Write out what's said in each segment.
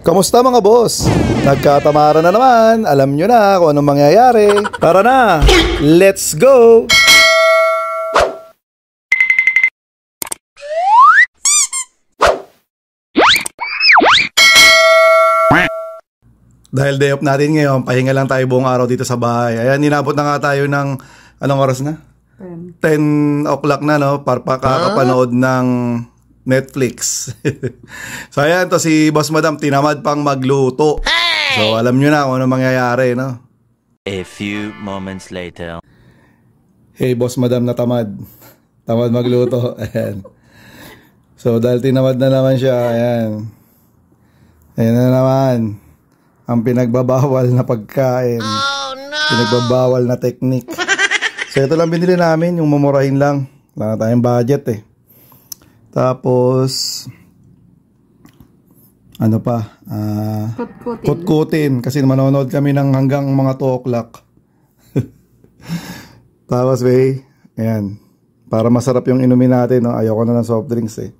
Kamusta mga boss? Nagkatamara na naman, alam nyo na kung anong mangyayari. Tara na, let's go! Dahil day off natin ngayon, pahinga lang tayo buong araw dito sa bahay. Ayan, ninabot na nga tayo ng, anong oras na? 10 o'clock na, no? Para kakapanood ng Netflix. So ayan, to si Boss Madam, tinamad pang magluto. So alam nyo na kung ano mangyayari, no? A few moments later. Hey Boss Madam na tamad. Tamad magluto. Ayan. So dahil tinamad na naman siya, ayan. Ayan na naman. Ang pinagbabawal na pagkain. Oh, no! Pinagbabawal na technique. So ito lang binili namin, yung mumurahin lang. Wala na tayong budget eh. Tapos ano pa? Kutkutin. Kasi manonood kami ng hanggang mga 2 o'clock. Tapos ayan. Para masarap yung inumin natin, no? Ayoko na ng soft drinks eh.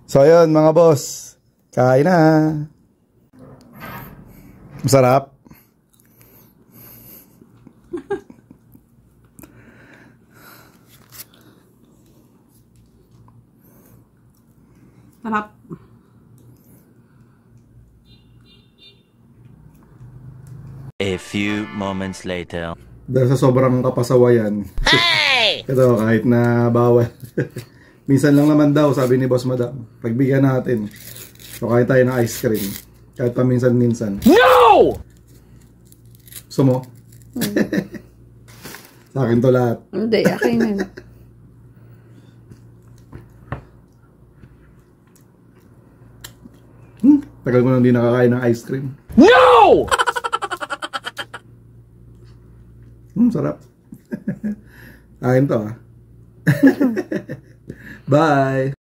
So ayun mga boss, kain na. Masarap. Sarap. A few moments later. Dahil sa sobrang kapasawayan. Hey! Ito kahit na bawal. Minsan lang naman daw, sabi ni Boss Madam. Pagbigyan natin. So kahit tayo ng ice cream. Kahit pa minsan-minsan. No! Sumo? Sa akin to lahat. Hindi, akin yun. Tagal ko nang hindi nakakain ng ice cream. No! Sarap. Akin to Bye!